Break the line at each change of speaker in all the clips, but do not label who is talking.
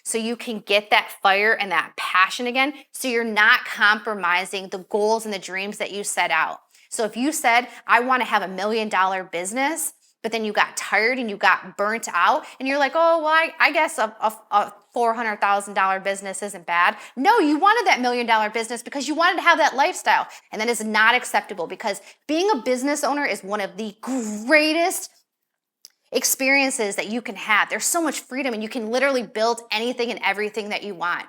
so you can get that fire and that passion again, so you're not compromising the goals and the dreams that you set out. So if you said, I want to have $1 million business, but then you got tired and you got burnt out and you're like, oh, well, I guess a $400,000 business isn't bad. No, you wanted that $1 million business because you wanted to have that lifestyle. And that is not acceptable, because being a business owner is one of the greatest experiences that you can have. There's so much freedom and you can literally build anything and everything that you want.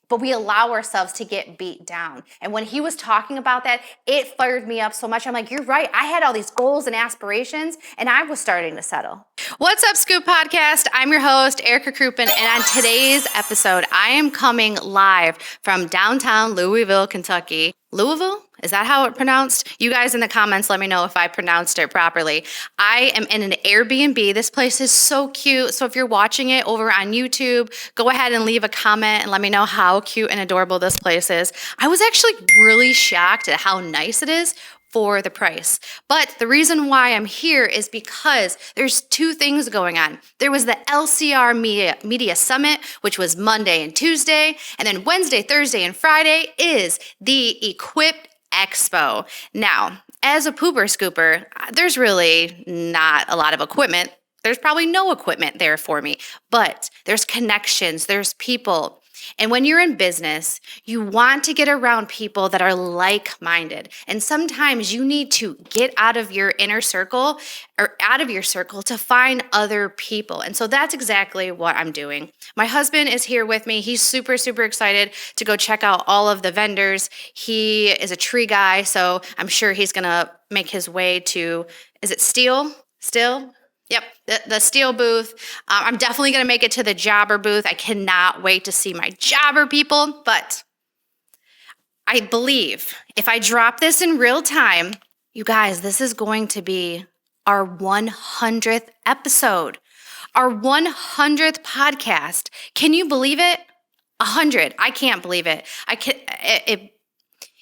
But we allow ourselves to get beat down. And when he was talking about that, it fired me up so much. I'm like, you're right. I had all these goals and aspirations and I was starting to settle. What's up, Scoop Podcast? I'm your host, Erica Kruppen. And on today's episode, I am coming live from downtown Louisville, Kentucky. Louisville? Is that how it's pronounced? You guys in the comments, let me know if I pronounced it properly. I am in an Airbnb. This place is so cute. So if you're watching it over on YouTube, go ahead and leave a comment and let me know how cute and adorable this place is. I was actually really shocked at how nice it is for the price. But the reason why I'm here is because there's two things going on. There was the LCR Media Summit, which was Monday and Tuesday, and then Wednesday, Thursday, and Friday is the Equip Expo. Now, as a pooper scooper, there's really not a lot of equipment. There's probably no equipment there for me, but there's connections, there's people. And when you're in business, you want to get around people that are like-minded. And sometimes you need to get out of your inner circle or out of your circle to find other people. And so that's exactly what I'm doing. My husband is here with me. He's super, super excited to go check out all of the vendors. He is a tree guy, so I'm sure he's going to make his way to, is it Still? Yep, the steel booth. I'm definitely going to make it to the jobber booth. I cannot wait to see my jobber people. But I believe if I drop this in real time, you guys, this is going to be our 100th episode, our 100th podcast. Can you believe it? 100. I can't believe it.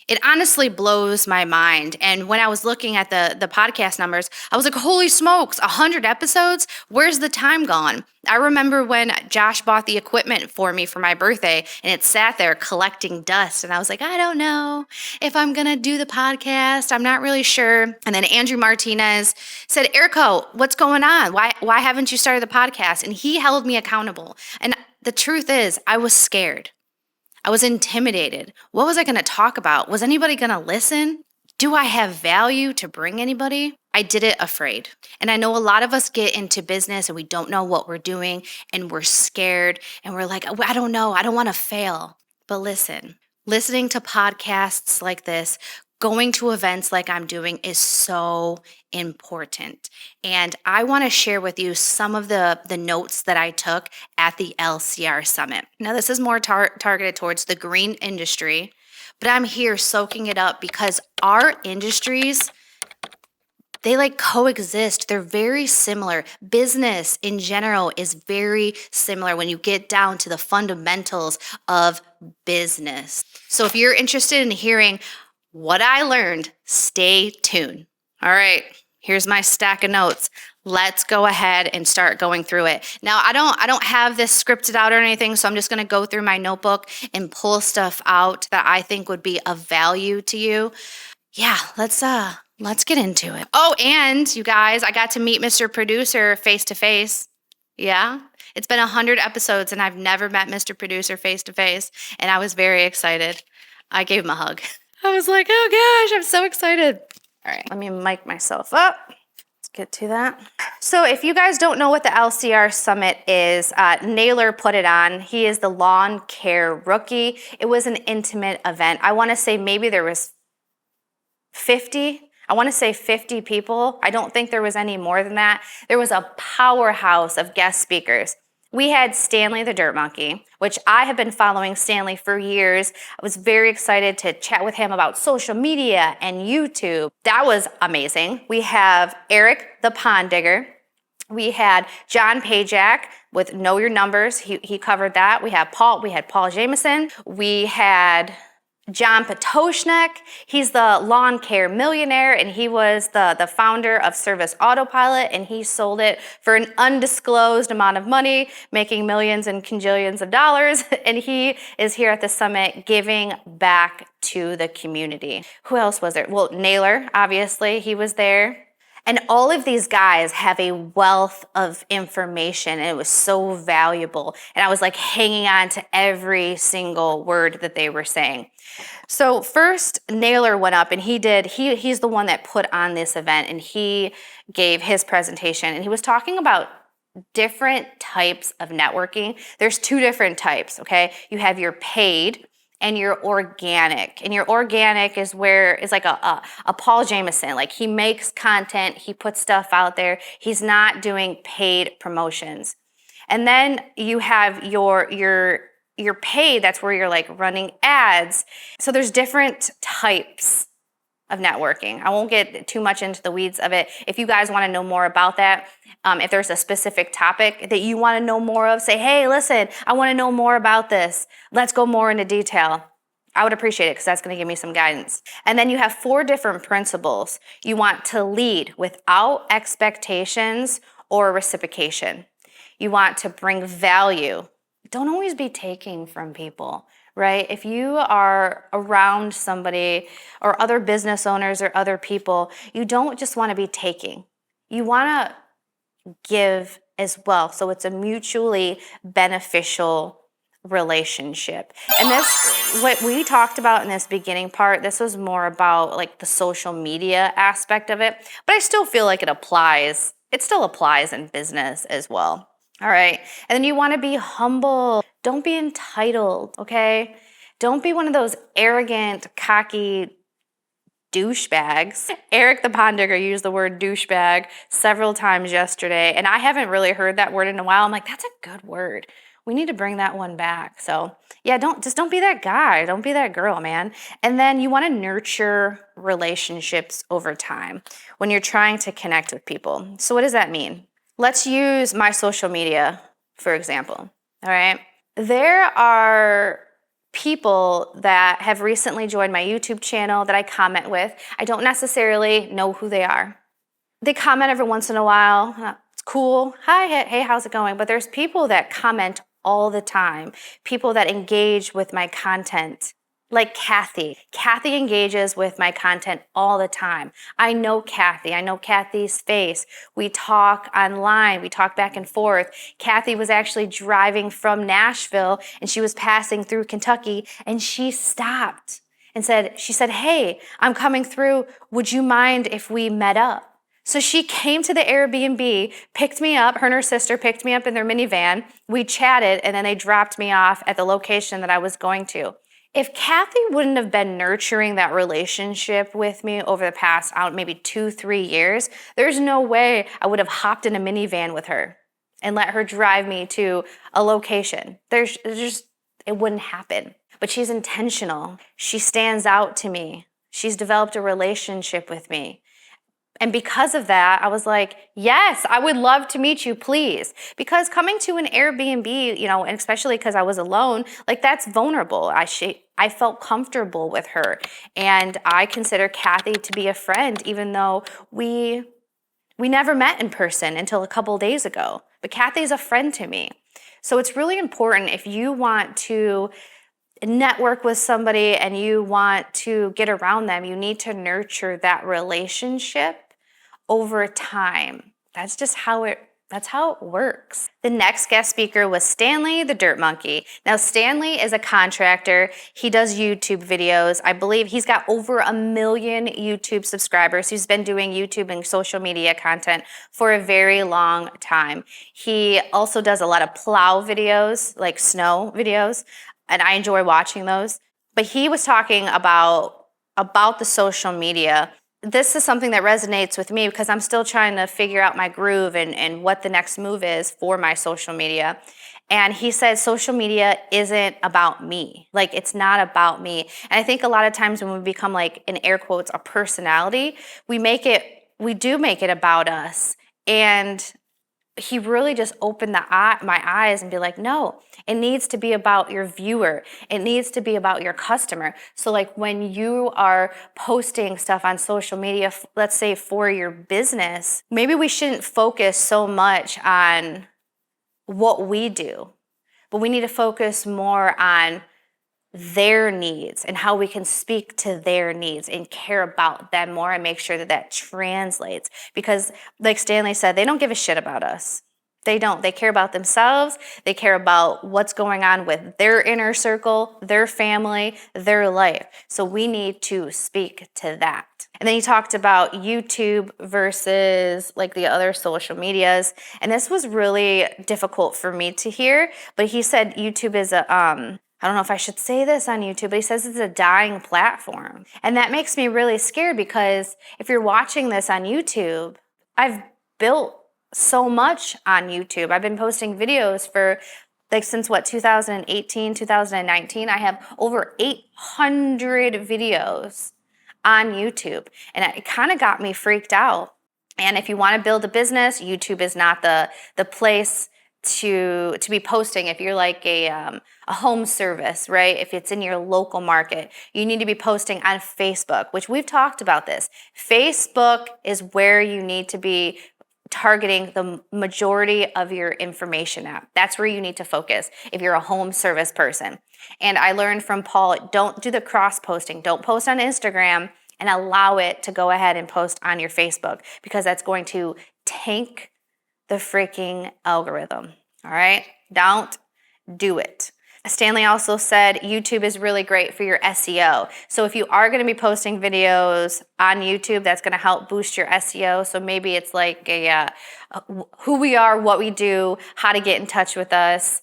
It honestly blows my mind. And when I was looking at the podcast numbers, I was like, holy smokes, 100 episodes? Where's the time gone? I remember when Josh bought the equipment for me for my birthday and it sat there collecting dust. And I was like, I don't know if I'm going to do the podcast. I'm not really sure. And then Andrew Martinez said, Erica, what's going on? Why haven't you started the podcast? And he held me accountable. And the truth is, I was scared. I was intimidated. What was I going to talk about? Was anybody going to listen? Do I have value to bring anybody? I did it afraid. And I know a lot of us get into business and we don't know what we're doing and we're scared and we're like, I don't know. I don't want to fail. But listen, listening to podcasts like this, going to events like I'm doing is so important. And I want to share with you some of the notes that I took at the LCR Summit. Now, this is more targeted towards the green industry, but I'm here soaking it up because our industries, they like coexist. They're very similar. Business in general is very similar when you get down to the fundamentals of business. So if you're interested in hearing what I learned, stay tuned. All right, here's my stack of notes. Let's go ahead and start going through it. Now, I don't have this scripted out or anything, so I'm just going to go through my notebook and pull stuff out that I think would be of value to you. Yeah, let's get into it. Oh, and you guys, I got to meet Mr. Producer face to face. Yeah, it's been 100 episodes and I've never met Mr. Producer face to face, and I was very excited. I gave him a hug. I was like, oh gosh, I'm so excited. All right, let me mic myself up. Let's get to that. So if you guys don't know what the LCR Summit is, Naylor put it on. He is the lawn care rookie. It was an intimate event. I want to say maybe there was 50 people. I don't think there was any more than that. There was a powerhouse of guest speakers. We had Stanley the Dirt Monkey, which I have been following Stanley for years. I was very excited to chat with him about social media and YouTube. That was amazing. We have Eric the Pond Digger. We had John Pajak with Know Your Numbers. He covered that. We had Paul Jameson. We had John Patoshnik, he's the lawn care millionaire, and he was the founder of Service Autopilot, and he sold it for an undisclosed amount of money, making millions and cajillions of dollars, and he is here at the summit giving back to the community. Who else was there? Well, Naylor, obviously, he was there. And all of these guys have a wealth of information, and it was so valuable. And I was like hanging on to every single word that they were saying. So first, Naylor went up, and he's the one that put on this event, and he gave his presentation, and he was talking about different types of networking. There's two different types, okay? You have your paid and your organic. And your organic is like a Paul Jameson. Like, he makes content, he puts stuff out there. He's not doing paid promotions. And then you have your paid, that's where you're like running ads. So there's different types of networking. I won't get too much into the weeds of it. If you guys want to know more about that, if there's a specific topic that you want to know more of, say, hey, listen, I want to know more about this. Let's go more into detail. I would appreciate it, because that's going to give me some guidance. And then you have 4 different principles. You want to lead without expectations or reciprocation. You want to bring value. Don't always be taking from people, right? If you are around somebody or other business owners or other people, you don't just want to be taking. You want to give as well. So it's a mutually beneficial relationship. And this, what we talked about in this beginning part, this was more about like the social media aspect of it, but I still feel like it still applies in business as well. All right. And then you want to be humble. Don't be entitled, okay? Don't be one of those arrogant, cocky douchebags. Eric the Pond Digger used the word douchebag several times yesterday, and I haven't really heard that word in a while. I'm like, that's a good word. We need to bring that one back. So yeah, don't be that guy. Don't be that girl, man. And then you want to nurture relationships over time when you're trying to connect with people. So what does that mean? Let's use my social media, for example. All right. There are people that have recently joined my YouTube channel that I comment with. I don't necessarily know who they are. They comment every once in a while. It's cool. Hi, hey, how's it going? But there's people that comment all the time, people that engage with my content. Like Kathy. Kathy engages with my content all the time. I know Kathy. I know Kathy's face. We talk online. We talk back and forth. Kathy was actually driving from Nashville, and she was passing through Kentucky, and she stopped and she said, hey, I'm coming through. Would you mind if we met up? So she came to the Airbnb, picked me up. Her and her sister picked me up in their minivan. We chatted, and then they dropped me off at the location that I was going to. If Kathy wouldn't have been nurturing that relationship with me over the past, maybe 2-3 years, there's no way I would have hopped in a minivan with her and let her drive me to a location. It wouldn't happen. But she's intentional. She stands out to me. She's developed a relationship with me. And because of that, I was like, yes, I would love to meet you, please. Because coming to an Airbnb, and especially because I was alone, like, that's vulnerable. I felt comfortable with her. And I consider Kathy to be a friend, even though we never met in person until a couple days ago. But Kathy's a friend to me. So it's really important, if you want to network with somebody and you want to get around them, you need to nurture that relationship over time. That's how it works. The next guest speaker was Stanley the Dirt Monkey. Now, Stanley is a contractor. He does YouTube videos. I believe he's got over 1 million YouTube subscribers. He's been doing YouTube and social media content for a very long time. He also does a lot of plow videos, like snow videos, and I enjoy watching those. But he was talking about the social media. This is something that resonates with me because I'm still trying to figure out my groove and what the next move is for my social media. And he said social media isn't about me. Like, it's not about me. And I think a lot of times when we become, like, in air quotes, a personality, we do make it about us. And he really just opened my eyes and be like, no, it needs to be about your viewer. It needs to be about your customer. So like when you are posting stuff on social media, let's say for your business, maybe we shouldn't focus so much on what we do, but we need to focus more on their needs and how we can speak to their needs and care about them more and make sure that that translates. Because like Stanley said, they don't give a shit about us. They don't. They care about themselves. They care about what's going on with their inner circle, their family, their life. So we need to speak to that. And then he talked about YouTube versus like the other social medias. And this was really difficult for me to hear, but he said YouTube is I don't know if I should say this on YouTube, but he says it's a dying platform. And that makes me really scared because if you're watching this on YouTube, I've built so much on YouTube. I've been posting videos for like since 2018, 2019. I have over 800 videos on YouTube. And it kind of got me freaked out. And if you want to build a business, YouTube is not the place to be posting. If you're like a home service, right? If it's in your local market, you need to be posting on Facebook, which we've talked about this. Facebook is where you need to be targeting the majority of your information at. That's where you need to focus if you're a home service person. And I learned from Paul, don't do the cross posting. Don't post on Instagram and allow it to go ahead and post on your Facebook because that's going to tank the freaking algorithm. All right? Don't do it. Stanley also said YouTube is really great for your SEO. So if you are going to be posting videos on YouTube, that's going to help boost your SEO. So maybe it's like who we are, what we do, how to get in touch with us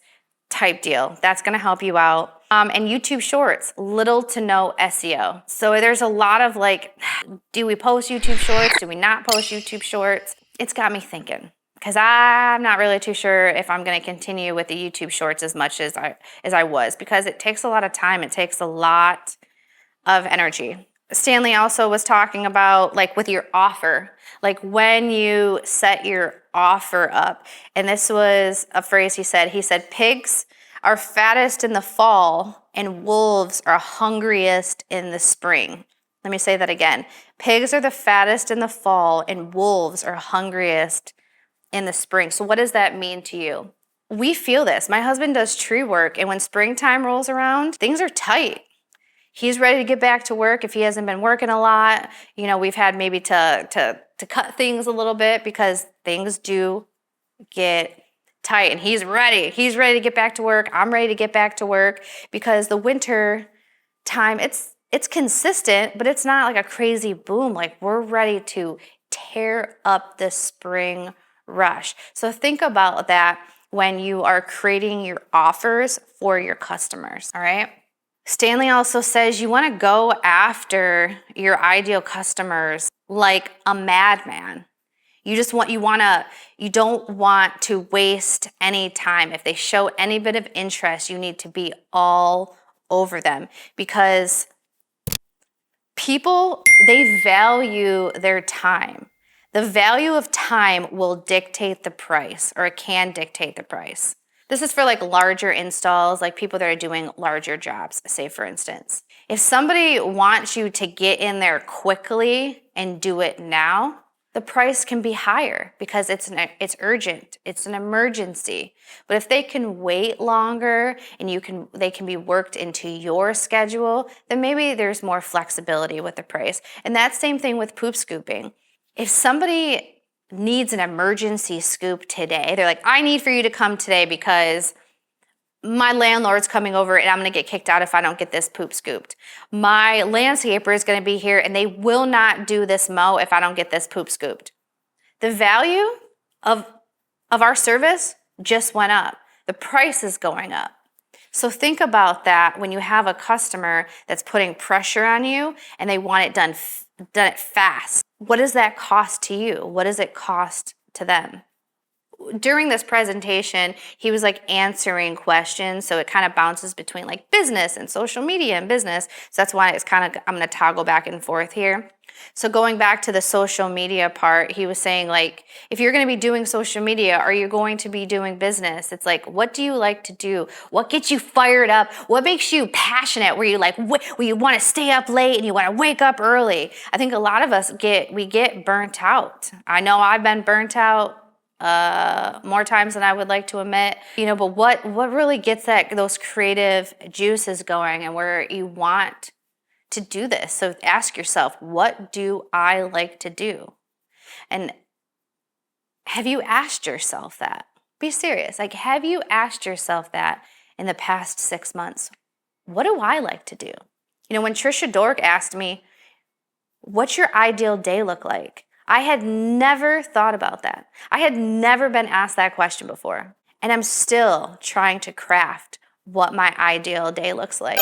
type deal. That's going to help you out. And YouTube Shorts, little to no SEO. So there's a lot of like, do we post YouTube Shorts? Do we not post YouTube Shorts? It's got me thinking. Because I'm not really too sure if I'm going to continue with the YouTube Shorts as much as I was, because it takes a lot of time. It takes a lot of energy. Stanley also was talking about like with your offer, like when you set your offer up. And this was a phrase he said, pigs are fattest in the fall and wolves are hungriest in the spring. Let me say that again. Pigs are the fattest in the fall and wolves are hungriest in the spring. So what does that mean to you? We feel this. My husband does tree work, and when springtime rolls around, things are tight. He's ready to get back to work if he hasn't been working a lot. You know, we've had maybe to cut things a little bit because things do get tight, and he's ready. He's ready to get back to work. I'm ready to get back to work because the winter time, it's consistent, but it's not like a crazy boom. Like we're ready to tear up the spring rush. So think about that when you are creating your offers for your customers, all right? Stanley also says you want to go after your ideal customers like a madman. You don't want to waste any time. If they show any bit of interest, you need to be all over them because people, they value their time. The value of time will dictate the price, or it can dictate the price. This is for like larger installs, like people that are doing larger jobs, say for instance. If somebody wants you to get in there quickly and do it now, the price can be higher because it's urgent, it's an emergency. But if they can wait longer and they can be worked into your schedule, then maybe there's more flexibility with the price. And that's same thing with poop scooping. If somebody needs an emergency scoop today, they're like, I need for you to come today because my landlord's coming over and I'm going to get kicked out if I don't get this poop scooped. My landscaper is going to be here and they will not do this mow if I don't get this poop scooped. The value of our service just went up. The price is going up. So think about that when you have a customer that's putting pressure on you and they want it done it fast. What does that cost to you? What does it cost to them? during this presentation, he was like answering questions. So it kind of bounces between like business and social media and business. So that's why it's kind of, I'm going to toggle back and forth here. So going back to the social media part, he was saying like, if you're going to be doing social media, are you going to be doing business? It's like, what do you like to do? What gets you fired up? What makes you passionate? Where you like, where you want to stay up late and you want to wake up early? I think a lot of us get burnt out. I know I've been burnt out more times than I would like to admit, but what really gets those creative juices going and where you want to do this? So ask yourself, what do I like to do? And have you asked yourself that? Be serious. Like, have you asked yourself that in the past 6 months? What do I like to do? When Trisha Dork asked me, what's your ideal day look like? I had never thought about that. I had never been asked that question before. And I'm still trying to craft what my ideal day looks like.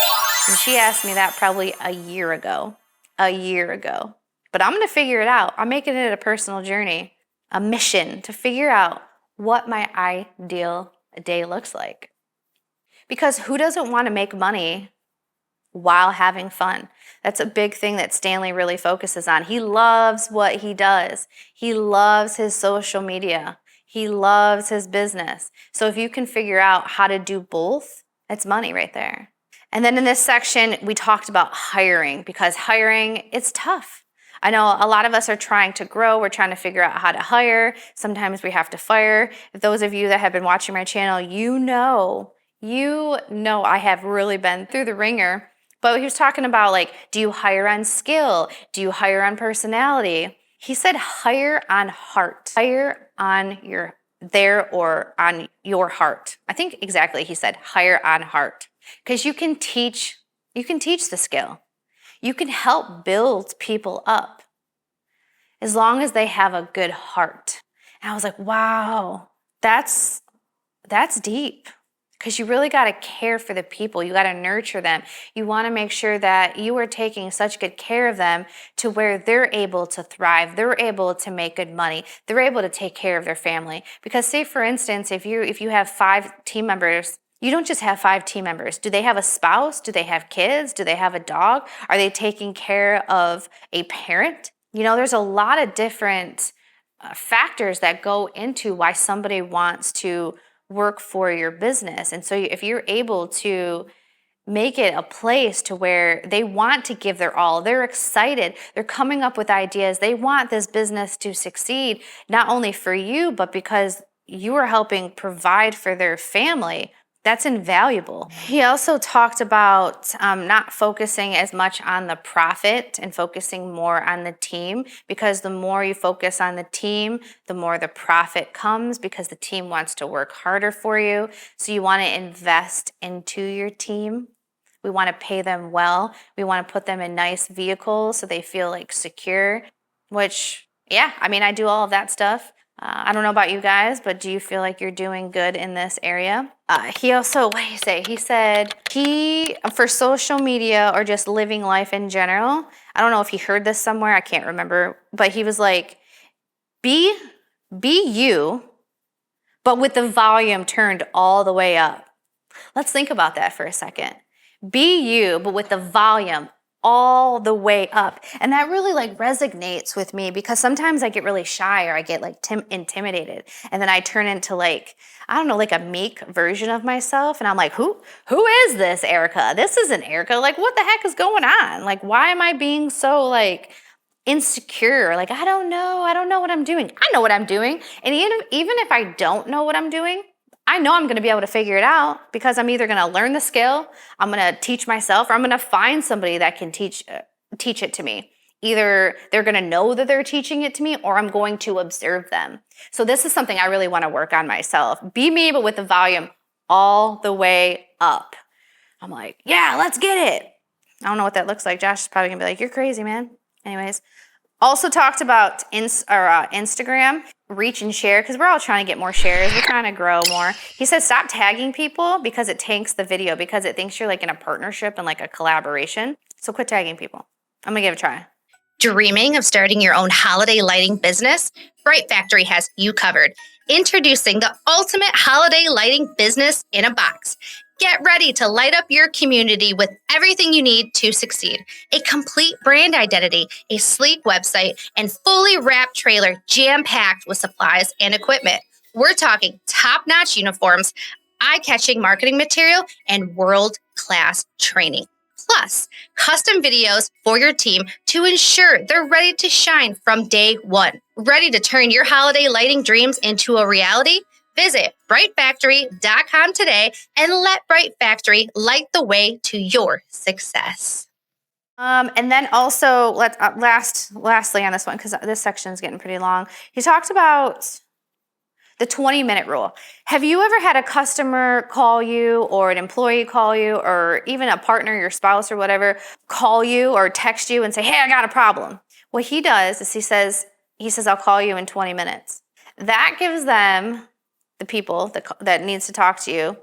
And she asked me that probably a year ago. But I'm going to figure it out. I'm making it a personal journey, a mission to figure out what my ideal day looks like. Because who doesn't want to make money while having fun? That's a big thing that Stanley really focuses on. He loves what he does. He loves his social media. He loves his business. So if you can figure out how to do both, it's money right there. And then in this section, we talked about hiring, because hiring, it's tough. I know a lot of us are trying to grow. We're trying to figure out how to hire. Sometimes we have to fire. If those of you that have been watching my channel, you know I have really been through the ringer. But he was talking about like, do you hire on skill? Do you hire on personality? He said hire on heart. Hire on on your heart. I think exactly he said hire on heart. Because you can teach the skill. You can help build people up as long as they have a good heart. And I was like, wow, that's deep. Because you really got to care for the people. You got to nurture them. You want to make sure that you are taking such good care of them to where they're able to thrive. They're able to make good money. They're able to take care of their family. Because say, for instance, if you have 5 team members, you don't just have 5 team members. Do they have a spouse? Do they have kids? Do they have a dog? Are they taking care of a parent? There's a lot of different factors that go into why somebody wants to work for your business. And so if you're able to make it a place to where they want to give their all, they're excited, they're coming up with ideas, they want this business to succeed, not only for you, but because you are helping provide for their family, that's invaluable. He also talked about not focusing as much on the profit and focusing more on the team, because the more you focus on the team, the more the profit comes, because the team wants to work harder for you. So you want to invest into your team. We want to pay them well. We want to put them in nice vehicles so they feel like secure, which, yeah, I do all of that stuff. I don't know about you guys, but do you feel like you're doing good in this area? He also, what did he say? He said for social media or just living life in general, I don't know if he heard this somewhere, I can't remember, but he was like, be you, but with the volume turned all the way up. Let's think about that for a second. Be you, but with the volume all the way up. And that really like resonates with me, because sometimes I get really shy or I get like intimidated. And then I turn into like, I don't know, like a meek version of myself. And I'm like, who is this Erica? This isn't Erica. Like, what the heck is going on? Like, why am I being so like insecure? Like, I don't know what I'm doing. I know what I'm doing. And even if I don't know what I'm doing, I know I'm going to be able to figure it out, because I'm either going to learn the skill, I'm going to teach myself, or I'm going to find somebody that can teach it to me. Either they're going to know that they're teaching it to me, or I'm going to observe them. So this is something I really want to work on myself. Be me, but with the volume all the way up. I'm like, yeah, let's get it. I don't know what that looks like. Josh is probably going to be like, you're crazy, man. Anyways. Also talked about Instagram, reach and share, because we're all trying to get more shares. We're trying to grow more. He says stop tagging people because it tanks the video, because it thinks you're like in a partnership and like a collaboration. So quit tagging people. I'm going to give it a try. Dreaming of starting your own holiday lighting business? Bright Factory has you covered. Introducing the ultimate holiday lighting business in a box. Get ready to light up your community with everything you need to succeed. A complete brand identity, a sleek website, and fully wrapped trailer jam-packed with supplies and equipment. We're talking top-notch uniforms, eye-catching marketing material, and world-class training. Plus, custom videos for your team to ensure they're ready to shine from day one. Ready to turn your holiday lighting dreams into a reality? Visit brightfactory.com today and let Bright Factory light the way to your success. And then also, let's lastly on this one, because this section is getting pretty long. He talked about the 20-minute rule. Have you ever had a customer call you, or an employee call you, or even a partner, your spouse or whatever, call you or text you and say, hey, I got a problem? What he does is he says, I'll call you in 20 minutes. That gives them, the people that needs to talk to you,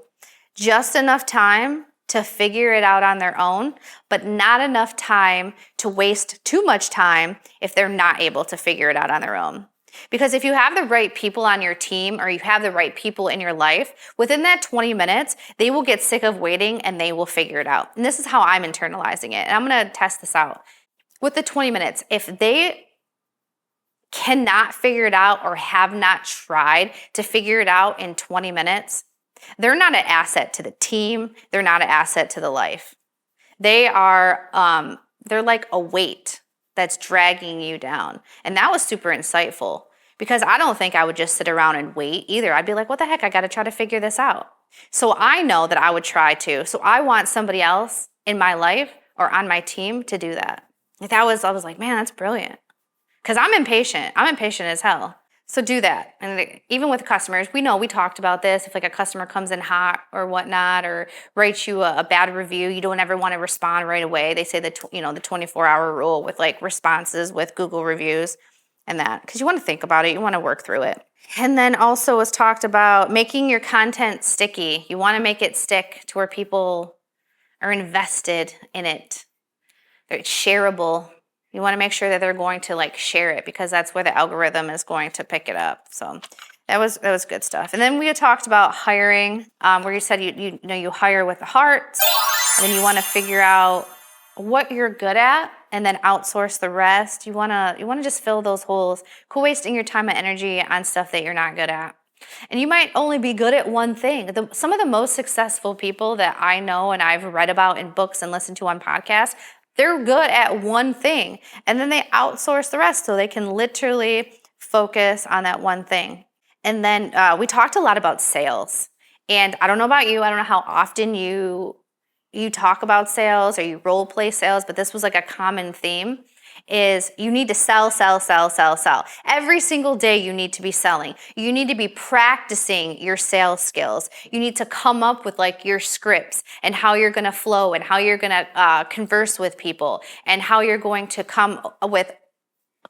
just enough time to figure it out on their own, but not enough time to waste too much time if they're not able to figure it out on their own. Because if you have the right people on your team, or you have the right people in your life, within that 20 minutes, they will get sick of waiting and they will figure it out. And this is how I'm internalizing it. And I'm going to test this out. With the 20 minutes, if they cannot figure it out or have not tried to figure it out in 20 minutes, they're not an asset to the team. They're not an asset to the life. They are, they're like a weight that's dragging you down. And that was super insightful, because I don't think I would just sit around and wait either. I'd be like, what the heck? I got to try to figure this out. So I know that I would try to. So I want somebody else in my life or on my team to do that. I was like, man, that's brilliant. Because I'm impatient. I'm impatient as hell. So do that. And even with customers, we talked about this. If like a customer comes in hot or whatnot, or writes you a bad review, you don't ever want to respond right away. They say the 24-hour rule with like responses with Google reviews and that, because you want to think about it. You want to work through it. And then also was talked about making your content sticky. You want to make it stick to where people are invested in it. It's shareable. You want to make sure that they're going to like share it, because that's where the algorithm is going to pick it up. So that was good stuff. And then we had talked about hiring, where you said you hire with the heart, and then you want to figure out what you're good at and then outsource the rest. You want to just fill those holes. Quit wasting your time and energy on stuff that you're not good at. And you might only be good at one thing. Some of the most successful people that I know and I've read about in books and listened to on podcasts, they're good at one thing, and then they outsource the rest so they can literally focus on that one thing. And then we talked a lot about sales. And I don't know about you, I don't know how often you talk about sales or you role play sales, but this was like a common theme, is you need to sell. Every single day you need to be selling. You need to be practicing your sales skills. You need to come up with like your scripts and how you're going to flow and how you're going to converse with people and how you're going to come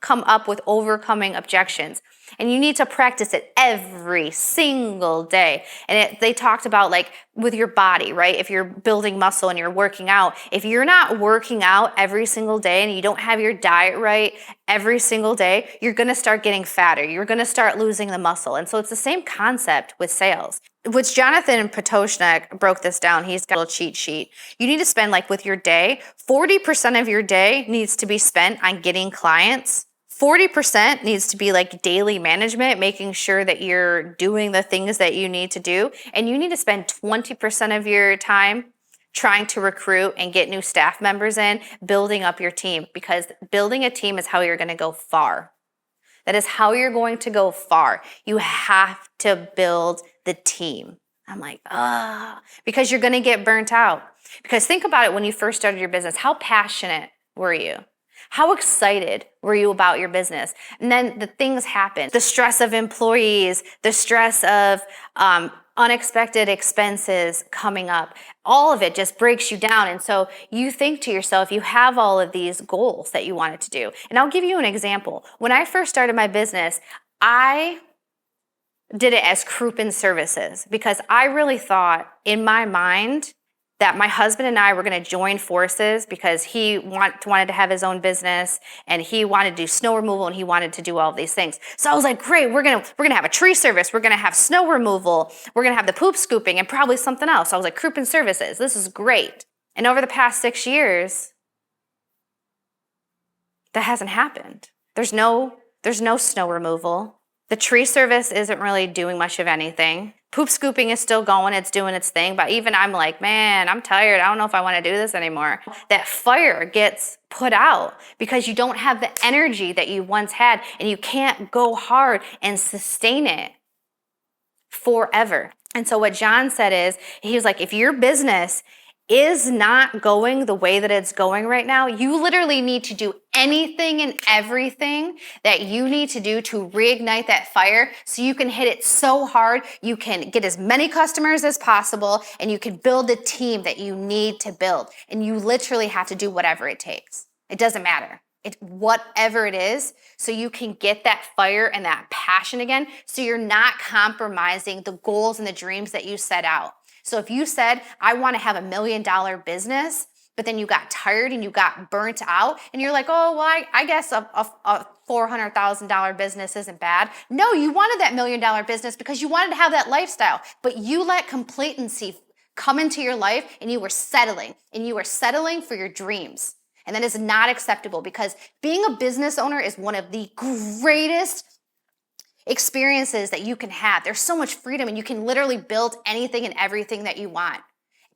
up with overcoming objections. And you need to practice it every single day. And they talked about like with your body, right? If you're building muscle and you're working out, if you're not working out every single day and you don't have your diet right every single day, you're going to start getting fatter. You're going to start losing the muscle. And so it's the same concept with sales. Which Jonathan Potoshnik broke this down. He's got a little cheat sheet. You need to spend like with your day, 40% of your day needs to be spent on getting clients. 40% needs to be like daily management, making sure that you're doing the things that you need to do. And you need to spend 20% of your time trying to recruit and get new staff members in, building up your team, because building a team is how you're going to go far. That is how you're going to go far. You have to build the team. I'm like, because you're going to get burnt out. Because think about it, when you first started your business, how passionate were you? How excited were you about your business? And then the things happen. The stress of employees, the stress of unexpected expenses coming up, all of it just breaks you down. And so you think to yourself, you have all of these goals that you wanted to do. And I'll give you an example. When I first started my business, I did it as Crouppen Services, because I really thought in my mind that my husband and I were going to join forces because he wanted to have his own business and he wanted to do snow removal and he wanted to do all of these things. So I was like, great, we're going to have a tree service. We're going to have snow removal. We're going to have the poop scooping and probably something else. So I was like, croup and services. This is great. And over the past 6 years, that hasn't happened. There's no snow removal. The tree service isn't really doing much of anything. Poop scooping is still going. It's doing its thing. But even I'm like, man, I'm tired. I don't know if I want to do this anymore. That fire gets put out because you don't have the energy that you once had and you can't go hard and sustain it forever. And so what John said is, he was like, if your business is not going the way that it's going right now, you literally need to do anything and everything that you need to do to reignite that fire so you can hit it so hard, you can get as many customers as possible, and you can build the team that you need to build. And you literally have to do whatever it takes. It doesn't matter. Whatever it is, so you can get that fire and that passion again, so you're not compromising the goals and the dreams that you set out. So if you said, I want to have $1 million business, but then you got tired and you got burnt out and you're like, oh, well, I guess a $400,000 business isn't bad. No, you wanted that $1 million business because you wanted to have that lifestyle, but you let complacency come into your life and you were settling for your dreams. And that is not acceptable because being a business owner is one of the greatest experiences that you can have. There's so much freedom and you can literally build anything and everything that you want.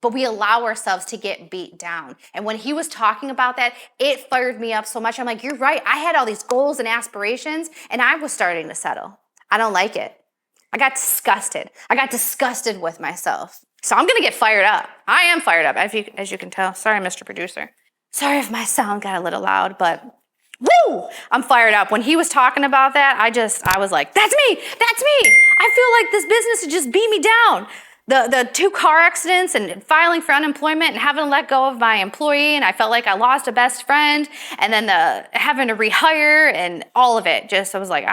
But we allow ourselves to get beat down. And when he was talking about that, it fired me up so much. I'm like, you're right. I had all these goals and aspirations and I was starting to settle. I don't like it. I got disgusted. With myself. So I'm going to get fired up. I am fired up, as you can tell. Sorry, Mr. Producer. Sorry if my sound got a little loud, but woo! I'm fired up. When he was talking about that, I was like, that's me. I feel like this business has just beat me down. The 2 car accidents and filing for unemployment and having to let go of my employee, and I felt like I lost a best friend, and then having to rehire and all of it. I was like,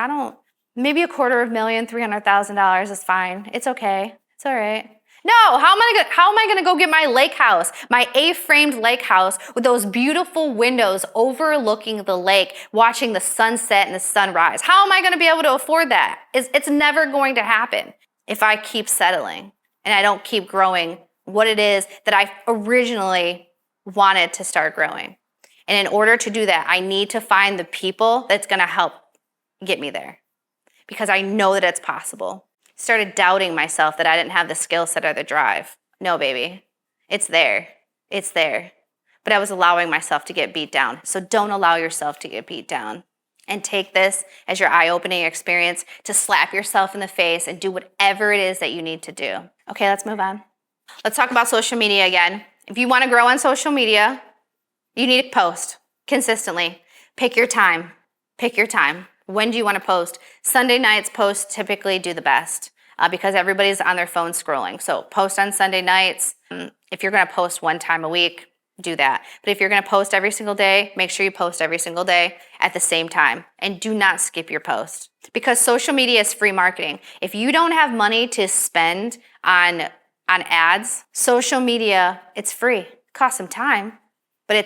maybe $250,000, $300,000 is fine. It's okay. It's all right. No, how am I gonna go get my lake house, my A-framed lake house with those beautiful windows overlooking the lake, watching the sunset and the sunrise? How am I gonna be able to afford that? It's never going to happen if I keep settling and I don't keep growing what it is that I originally wanted to start growing. And in order to do that, I need to find the people that's gonna help get me there because I know that it's possible. Started doubting myself that I didn't have the skill set or the drive. No, baby, it's there. But I was allowing myself to get beat down. So don't allow yourself to get beat down. And take this as your eye-opening experience to slap yourself in the face and do whatever it is that you need to do. Okay, let's move on. Let's talk about social media again. If you want to grow on social media, you need to post consistently. Pick your time. When do you want to post? Sunday nights posts typically do the best because everybody's on their phone scrolling. So post on Sunday nights. If you're going to post 1 time a week, do that. But if you're going to post every single day, make sure you post every single day at the same time. And do not skip your post because social media is free marketing. If you don't have money to spend on ads, social media, it's free. It costs some time, but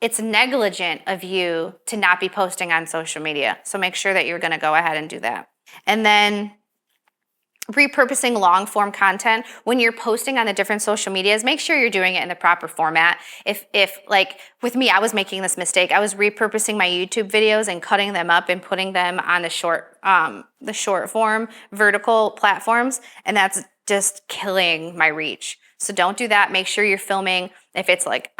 it's negligent of you to not be posting on social media. So make sure that you're going to go ahead and do that. And then repurposing long form content. When you're posting on the different social medias, make sure you're doing it in the proper format. If like with me, I was making this mistake. I was repurposing my YouTube videos and cutting them up and putting them on the short form vertical platforms. And that's just killing my reach. So don't do that. Make sure you're filming. If it's like,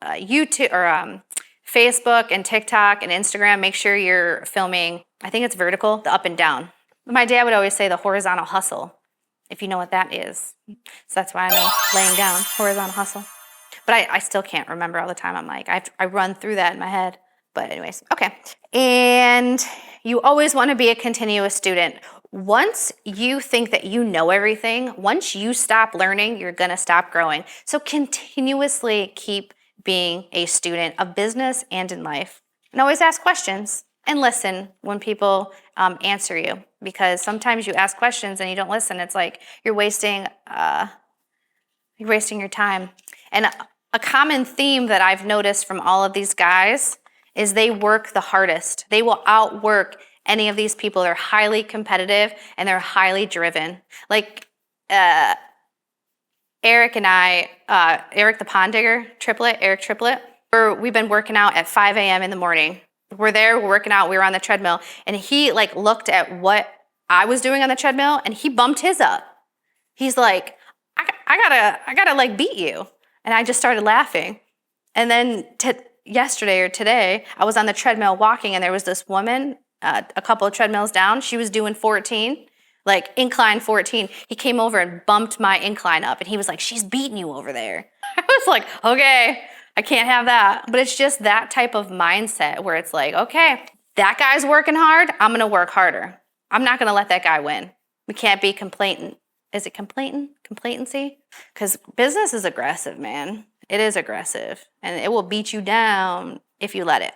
YouTube or Facebook and TikTok and Instagram, make sure you're filming, I think it's vertical, the up and down. My dad would always say the horizontal hustle, if you know what that is. So that's why I'm laying down, horizontal hustle. But I still can't remember all the time. I'm like, I run through that in my head. But anyways, okay. And you always want to be a continuous student. Once you think that you know everything, once you stop learning, you're going to stop growing. So continuously keep being a student of business and in life. And always ask questions and listen when people answer you, because sometimes you ask questions and you don't listen. It's like you're wasting You're wasting your time. And a common theme that I've noticed from all of these guys is they work the hardest. They will outwork any of these people. They're highly competitive and they're highly driven. Like Eric and I, Eric the Pond Digger, Eric Triplet, we've been working out at 5 a.m. in the morning. We're there, we're working out, we were on the treadmill, and he like looked at what I was doing on the treadmill and he bumped his up. He's like, I gotta like beat you. And I just started laughing. And then yesterday or today, I was on the treadmill walking and there was this woman, a couple of treadmills down. She was doing 14, like incline 14. He came over and bumped my incline up and he was like, she's beating you over there. I was like, okay, I can't have that. But it's just that type of mindset where it's like, okay, that guy's working hard. I'm going to work harder. I'm not going to let that guy win. We can't be complainant. Is it complacency? Because business is aggressive, man. It is aggressive, and it will beat you down if you let it.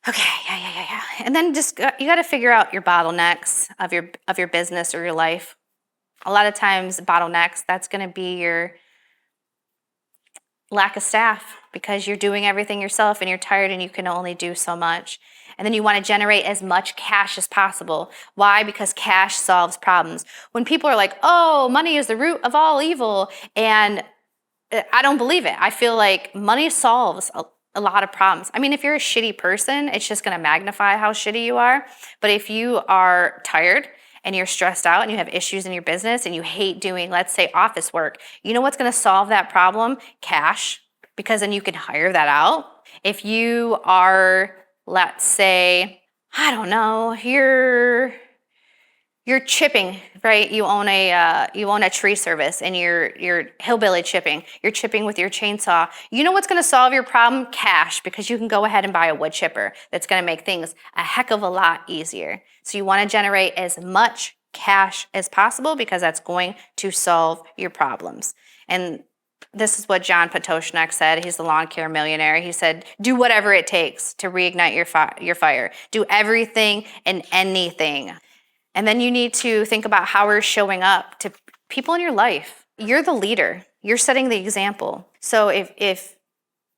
Okay, yeah. And then just you got to figure out your bottlenecks of your business or your life. A lot of times, bottlenecks, that's going to be your lack of staff because you're doing everything yourself and you're tired and you can only do so much. And then you want to generate as much cash as possible. Why? Because cash solves problems. When people are like, oh, money is the root of all evil, and I don't believe it. I feel like money solves a lot of problems. I mean, if you're a shitty person, it's just going to magnify how shitty you are. But if you are tired and you're stressed out and you have issues in your business and you hate doing, let's say, office work, you know what's going to solve that problem? Cash, because then you can hire that out. If you are, let's say, I don't know, you're chipping, right? You own a tree service and you're hillbilly chipping. You're chipping with your chainsaw. You know what's going to solve your problem? Cash, because you can go ahead and buy a wood chipper that's going to make things a heck of a lot easier. So you want to generate as much cash as possible because that's going to solve your problems. And this is what John Potoshnik said. He's the lawn care millionaire. He said, do whatever it takes to reignite your fire. Do everything and anything. And then you need to think about how we're showing up to people in your life. You're the leader. You're setting the example. So if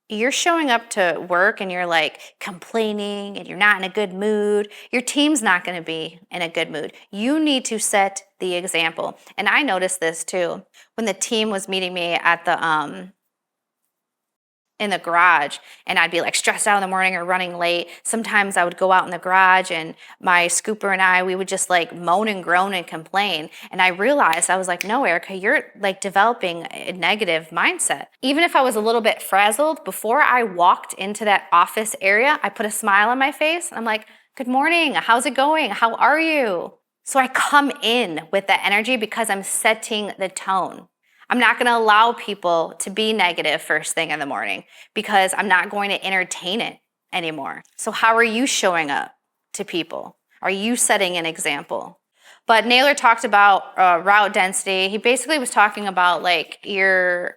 you're showing up to work and you're like complaining and you're not in a good mood, your team's not going to be in a good mood. You need to set the example. And I noticed this too. When the team was meeting me at the in the garage and I'd be like stressed out in the morning or running late. Sometimes I would go out in the garage and my scooper and we would just like moan and groan and complain. And I realized, I was like, no, Erica, you're like developing a negative mindset. Even if I was a little bit frazzled, before I walked into that office area, I put a smile on my face. I'm like, good morning. How's it going? How are you? So I come in with that energy because I'm setting the tone. I'm not going to allow people to be negative first thing in the morning because I'm not going to entertain it anymore. So how are you showing up to people? Are you setting an example? But Naylor talked about route density. He basically was talking about like your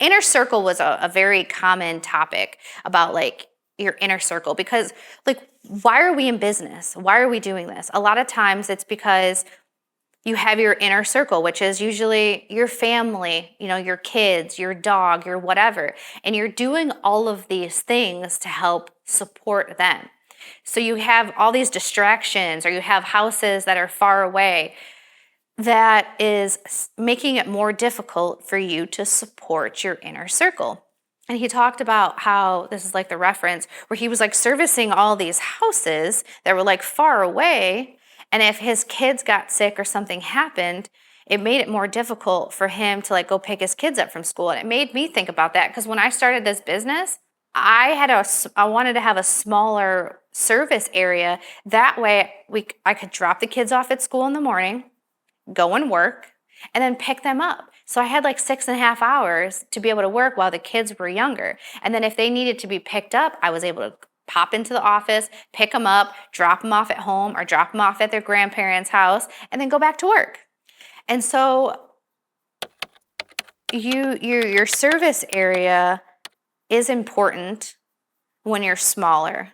inner circle was a very common topic about like your inner circle because like, why are we in business? Why are we doing this? A lot of times it's because you have your inner circle, which is usually your family, you know, your kids, your dog, your whatever. And you're doing all of these things to help support them. So you have all these distractions or you have houses that are far away. That is making it more difficult for you to support your inner circle. And he talked about how, this is like the reference, where he was like servicing all these houses that were like far away. And if his kids got sick or something happened, it made it more difficult for him to like go pick his kids up from school. And it made me think about that because when I started this business, I wanted to have a smaller service area. That way I could drop the kids off at school in the morning, go and work, and then pick them up. So I had like 6.5 hours to be able to work while the kids were younger. And then if they needed to be picked up, I was able to pop into the office, pick them up, drop them off at home or drop them off at their grandparents' house, and then go back to work. And so your service area is important when you're smaller.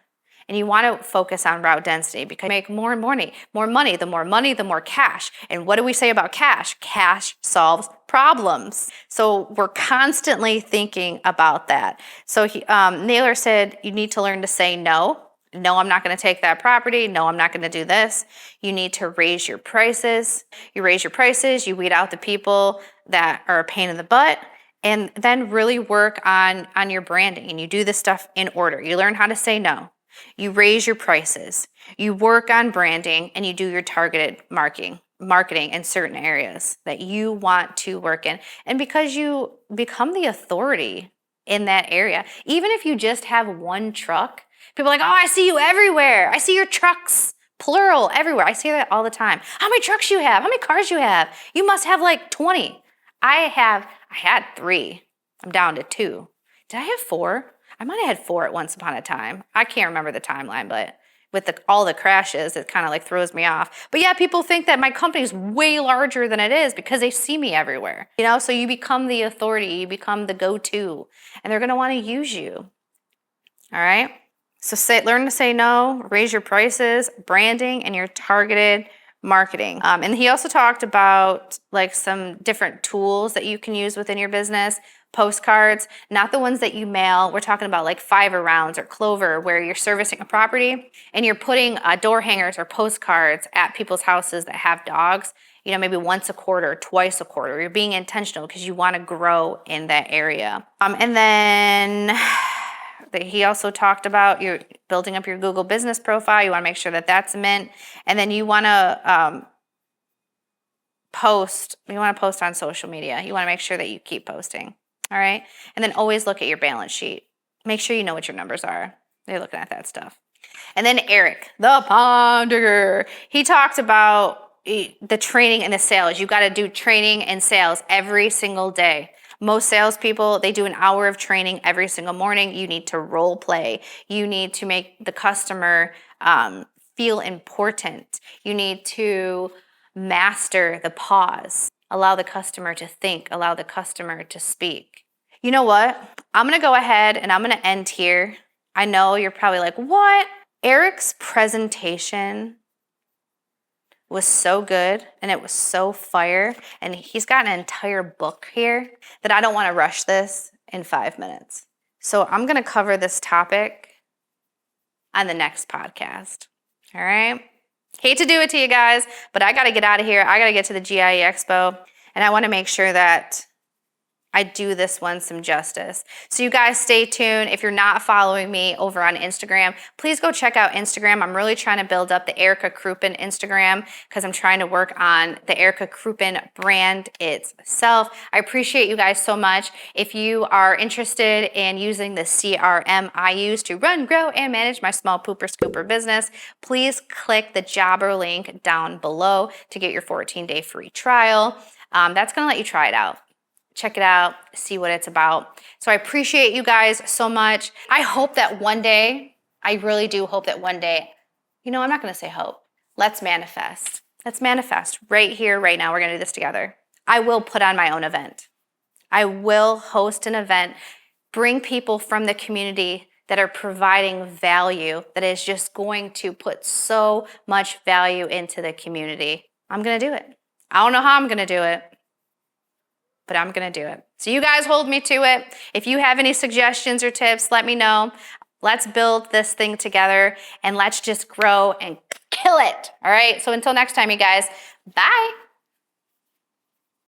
And you want to focus on route density because you make more money. More money, the more cash. And what do we say about cash? Cash solves problems. So we're constantly thinking about that. So Naylor said, you need to learn to say no. No, I'm not going to take that property. No, I'm not going to do this. You need to raise your prices. You raise your prices, you weed out the people that are a pain in the butt, and then really work on your branding. And you do this stuff in order. You learn how to say no. You raise your prices. You work on branding, and you do your targeted marketing in certain areas that you want to work in. And because you become the authority in that area, even if you just have one truck, people are like, oh, I see you everywhere. I see your trucks, plural, everywhere. I see that all the time. How many trucks you have? How many cars you have? You must have like 20. I had 3. I'm down to 2. Did I have 4? I might have had 4 at once upon a time. I can't remember the timeline, but with all the crashes, it kind of like throws me off. But yeah, people think that my company is way larger than it is because they see me everywhere. So you become the authority, you become the go-to, and they're gonna wanna use you. All right? So learn to say no, raise your prices, branding, and your targeted marketing. And he also talked about like some different tools that you can use within your business. Postcards, not the ones that you mail. We're talking about like Fiverr rounds or Clover, where you're servicing a property and you're putting door hangers or postcards at people's houses that have dogs, maybe once a quarter, twice a quarter. You're being intentional because you want to grow in that area. And then he also talked about you're building up your Google business profile. You want to make sure that that's mint. And then you want to post. You want to post on social media. You want to make sure that you keep posting. All right. And then always look at your balance sheet. Make sure you know what your numbers are. They're looking at that stuff. And then Eric, the pond digger, he talked about the training and the sales. You got to do training and sales every single day. Most salespeople, they do an hour of training every single morning. You need to role play. You need to make the customer feel important. You need to master the pause. Allow the customer to think. Allow the customer to speak. You know what? I'm going to go ahead and I'm going to end here. I know you're probably like, what? Eric's presentation was so good and it was so fire. And he's got an entire book here that I don't want to rush this in 5 minutes. So I'm going to cover this topic on the next podcast. All right. Hate to do it to you guys, but I got to get out of here. I got to get to the GIE Expo, and I want to make sure that I do this one some justice. So you guys stay tuned. If you're not following me over on Instagram, please go check out Instagram. I'm really trying to build up the Erica Kruppen Instagram because I'm trying to work on the Erica Kruppen brand itself. I appreciate you guys so much. If you are interested in using the CRM I use to run, grow, and manage my small pooper scooper business, please click the jobber link down below to get your 14-day free trial. That's going to let you try it out. Check it out, see what it's about. So I appreciate you guys so much. I hope that one day, I really do hope that one day, I'm not going to say hope. Let's manifest. Let's manifest right here, right now. We're going to do this together. I will put on my own event. I will host an event, bring people from the community that are providing value, that is just going to put so much value into the community. I'm going to do it. I don't know how I'm going to do it, but I'm going to do it. So you guys hold me to it. If you have any suggestions or tips, let me know. Let's build this thing together and let's just grow and kill it. All right. So until next time, you guys, bye.